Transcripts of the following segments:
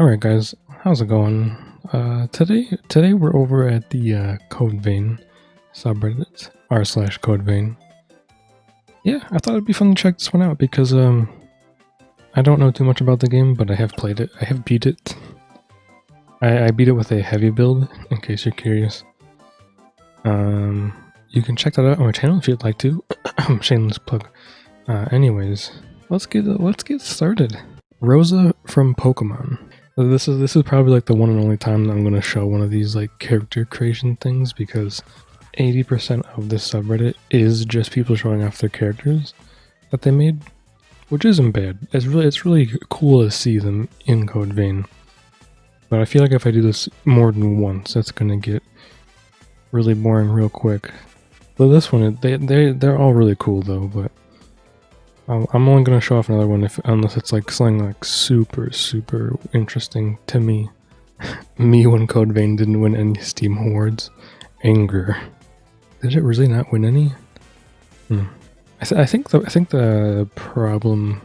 Alright guys, how's it going? Today we're over at the codevein subreddit, r/codevein. Yeah, I thought it'd be fun to check this one out because I don't know too much about the game, but I have played it. I have beat it. I beat it with a heavy build, in case you're curious. You can check that out on my channel if you'd like to. Shameless plug. Anyways, let's get started. Rosa from Pokemon. This is probably like the one and only time that I'm going to show one of these like character creation things, because 80% of this subreddit is just people showing off their characters that they made, which isn't bad. It's really cool to see them in codevein. But I feel like if I do this more than once, it's gonna get really boring real quick. But this one, they're all really cool though. But I'm only gonna show off another one unless it's like something like super interesting to me. Me when codevein didn't win any Steam awards. Anger. Did it really not win any? I think the problem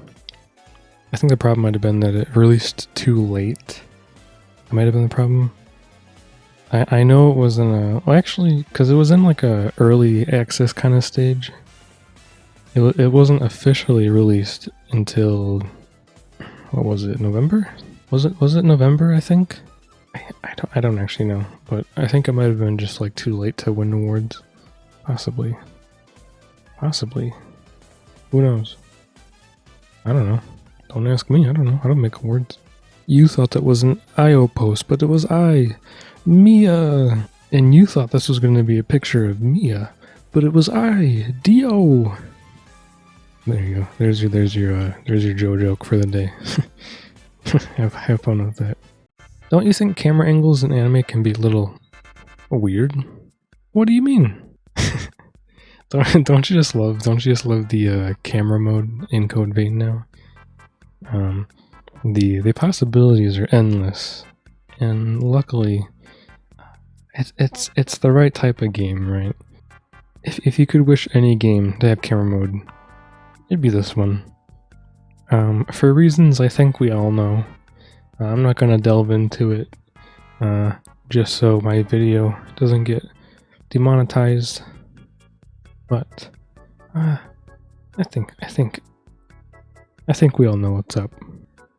might have been that it released too late. That might have been the problem. I know it was in a... Well, actually, because it was in like a early access kind of stage. It wasn't officially released until... What was it? November? Was it November, I think? I don't actually know. But I think it might have been just like too late to win awards. Possibly. Who knows? I don't know. Don't ask me. I don't know. I don't make awards. You thought that was an IO post, but it was Mia. And you thought this was going to be a picture of Mia, but it was Dio. There you go. There's your Joe joke for the day. have fun with that. Don't you think camera angles in anime can be a little weird? What do you mean? Don't you just love the camera mode in codevein now? The possibilities are endless, and luckily it's the right type of game, right? If you could wish any game to have camera mode, it'd be this one. For reasons I think we all know. I'm not gonna delve into it just so my video doesn't get demonetized. But I think we all know what's up.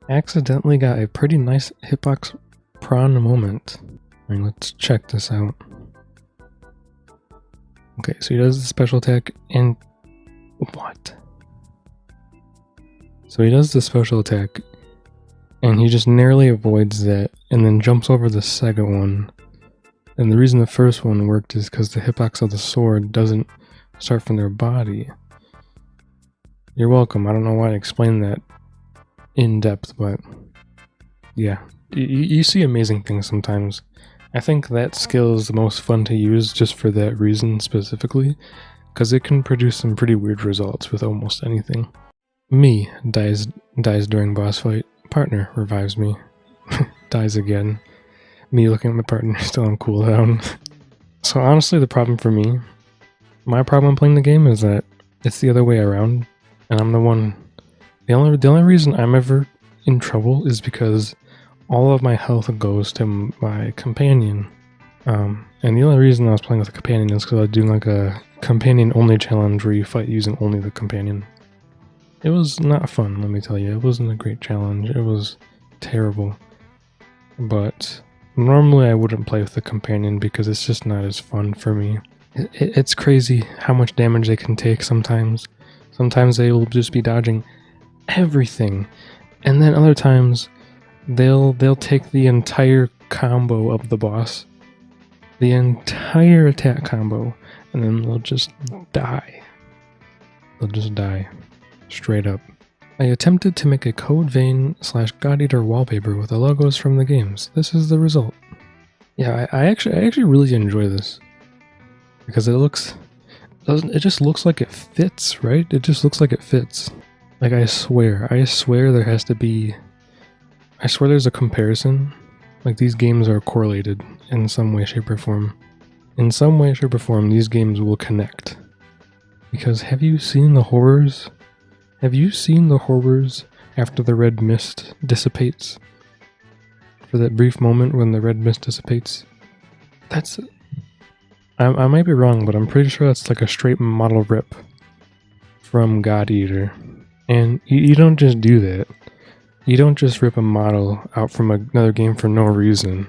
Accidentally got a pretty nice hitbox prawn moment. And let's check this out. Okay, so he does the special attack and what? So he does the special attack and he just narrowly avoids that and then jumps over the second one. And the reason the first one worked is because the hitbox of the sword doesn't start from their body. You're welcome. I don't know why I explained that in depth, but yeah, you see amazing things sometimes. I think that skill is the most fun to use just for that reason specifically, because it can produce some pretty weird results with almost anything. Me dies during boss fight. Partner revives me. Dies again. Me looking at my partner still on cooldown. So honestly, the problem for me, my problem playing the game is that it's the other way around, and I'm the one. The only reason I'm ever in trouble is because all of my health goes to my companion. And the only reason I was playing with a companion is because I was doing like a companion only challenge where you fight using only the companion. It was not fun, let me tell you. It wasn't a great challenge. It was terrible. But normally I wouldn't play with the companion because it's just not as fun for me. It's crazy how much damage they can take sometimes. Sometimes they will just be dodging everything, and then other times they'll take the entire combo of the boss, the entire attack combo, and then they'll just die. They'll just die. Straight up. I attempted to make a codevein/God Eater wallpaper with the logos from the games. This is the result. Yeah, I actually really enjoy this. Because it just looks like it fits, right? It just looks like it fits. Like I swear there has to be, I swear there's a comparison. Like these games are correlated in some way, shape, or form. In some way, shape, or form, these games will connect. Because have you seen the horrors? Have you seen the horrors after the red mist dissipates? for that brief moment when the red mist dissipates. That's... I might be wrong, but I'm pretty sure that's like a straight model rip from God Eater. And you don't just do that. You don't just rip a model out from another game for no reason.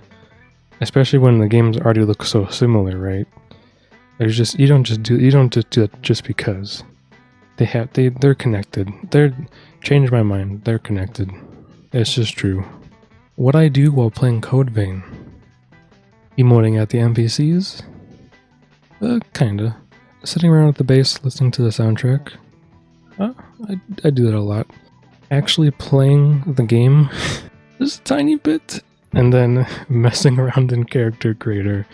Especially when the games already look so similar, right? You don't just do it just because. They're connected. Changed my mind. They're connected. It's just true. What I do while playing Codevein? Emoting at the NPCs? Kinda. Sitting around at the base listening to the soundtrack. I do that a lot. Actually playing the game just a tiny bit, and then messing around in Character Creator.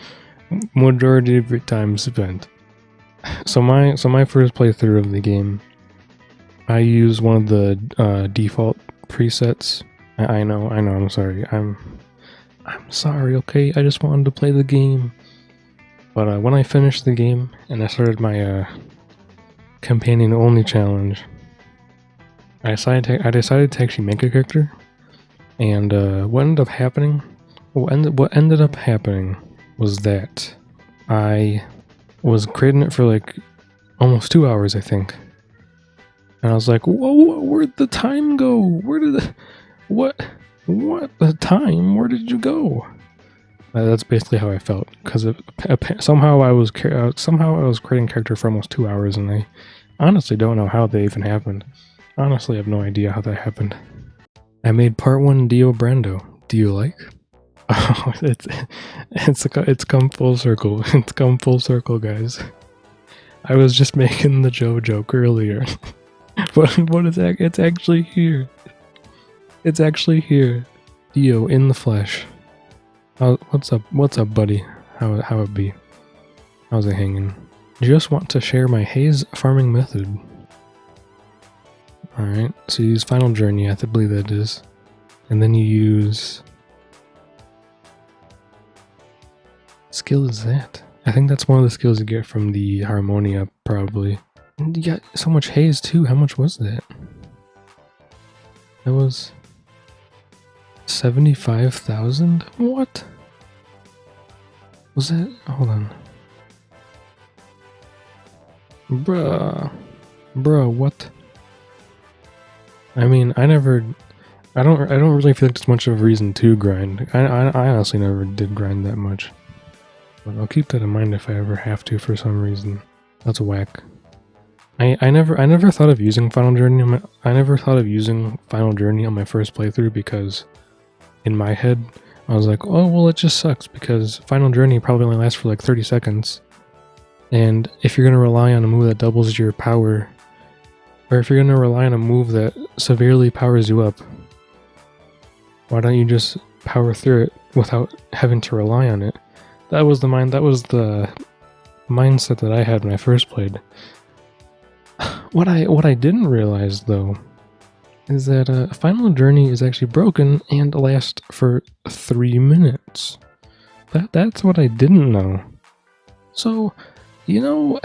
Majority of your time spent. So my first playthrough of the game, I use one of the default presets. I know, I'm sorry. I'm sorry, okay? I just wanted to play the game. But when I finished the game and I started my companion only challenge, I decided to actually make a character. And what ended up happening was that I was creating it for like almost 2 hours, I think. And I was like, whoa, where'd the time go? What the time? Where did you go? That's basically how I felt, because somehow I was creating character for almost 2 hours, and I honestly don't know how that even happened. Honestly, I have no idea how that happened. I made part 1 Dio Brando. Do you like? Oh, it's come full circle. It's come full circle, guys. I was just making the Joe joke earlier, but it's actually here. It's actually here. Dio in the flesh. What's up, buddy? How it be? How's it hanging? Just want to share my haze farming method. Alright, so you use Final Journey, I believe that is. And then you use... skill is that? I think that's one of the skills you get from the Harmonia, probably. And you got so much haze too, how much was that? That was... 75,000? What? Was that? Hold on. Bruh, what? I mean, I don't really feel like there's much of a reason to grind. I honestly never did grind that much. But I'll keep that in mind if I ever have to for some reason. That's whack. I never thought of using Final Journey on my first playthrough, because in my head I was like, oh well, it just sucks because Final Journey probably only lasts for like 30 seconds. And if you're gonna rely on a move that doubles your power, or if you're gonna rely on a move that severely powers you up, why don't you just power through it without having to rely on it? That was the mindset that I had when I first played. What I didn't realize though is that Final Journey is actually broken and lasts for 3 minutes. That's what I didn't know. So, you know,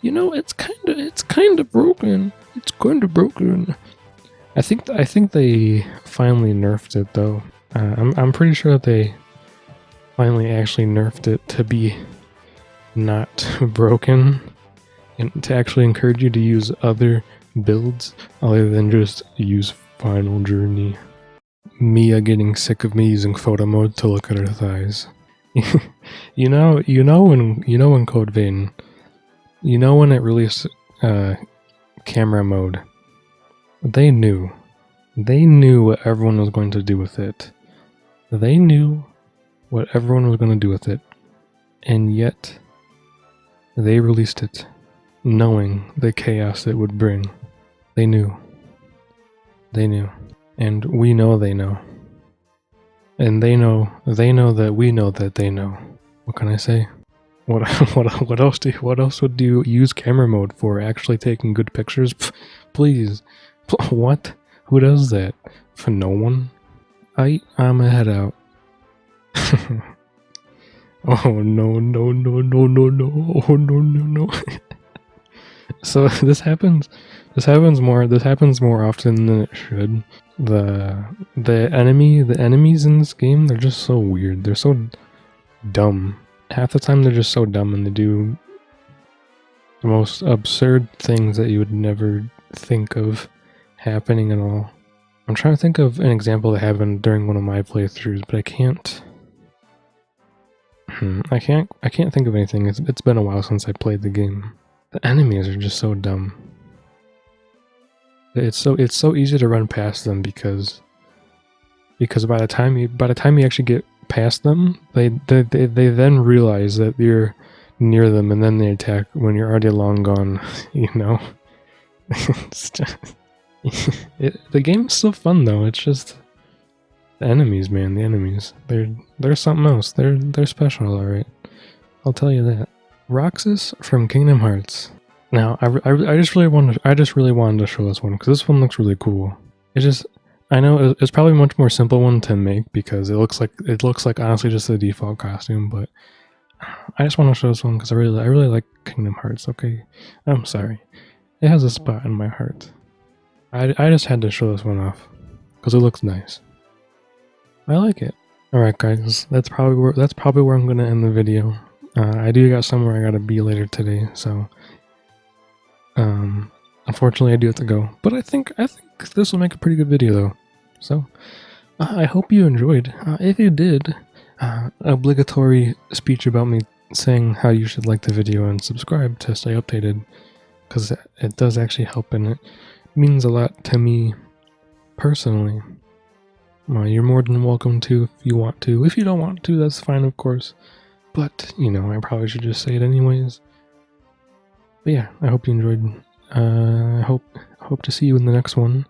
it's kind of broken. It's kind of broken. I think they finally nerfed it though. I'm pretty sure that they finally actually nerfed it to be not broken, and to actually encourage you to use other builds other than just use Final Journey. Mia getting sick of me using photo mode to look at her thighs. you know when codevein, when it released camera mode, they knew what everyone was going to do with it. They knew what everyone was going to do with it, and yet they released it knowing the chaos it would bring. They knew, and we know they know, and they know that we know that they know. What can I say? What else would you use camera mode for? Actually taking good pictures? Pff, please. What? Who does that? For no one? I'ma head out. Oh no. Oh no. So this happens more often than it should. The enemies in this game, they're just so weird. They're so dumb. Half the time they're just so dumb, and they do the most absurd things that you would never think of happening at all. I'm trying to think of an example that happened during one of my playthroughs, but I can't. I can't think of anything. It's been a while since I played the game. The enemies are just so dumb. It's so easy to run past them because by the time you actually get past them, they then realize that you're near them, and then they attack when you're already long gone. You know, the game's still fun though. It's just the enemies, man. The enemies. They're something else. They're special, all right. I'll tell you that. Roxas from Kingdom Hearts. Now, I just really wanted to show this one because this one looks really cool. I know it's probably a much more simple one to make because it looks like honestly just the default costume, but I just want to show this one because I really like Kingdom Hearts. Okay, I'm sorry, it has a spot in my heart. I just had to show this one off because it looks nice. I like it. All right, guys, that's probably where I'm gonna end the video. I do got somewhere I gotta be later today, so. Unfortunately I do have to go, but I think this will make a pretty good video though. So, I hope you enjoyed. If you did, obligatory speech about me saying how you should like the video and subscribe to stay updated, because it does actually help and it means a lot to me personally. You're more than welcome to if you want to. If you don't want to, that's fine, of course. But, you know, I probably should just say it anyways. But yeah, I hope you enjoyed. I hope to see you in the next one.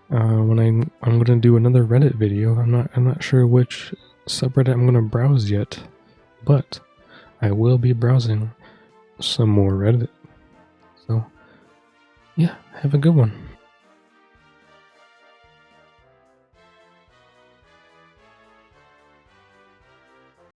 When I'm gonna do another Reddit video. I'm not sure which subreddit I'm gonna browse yet, but I will be browsing some more Reddit. So yeah, have a good one.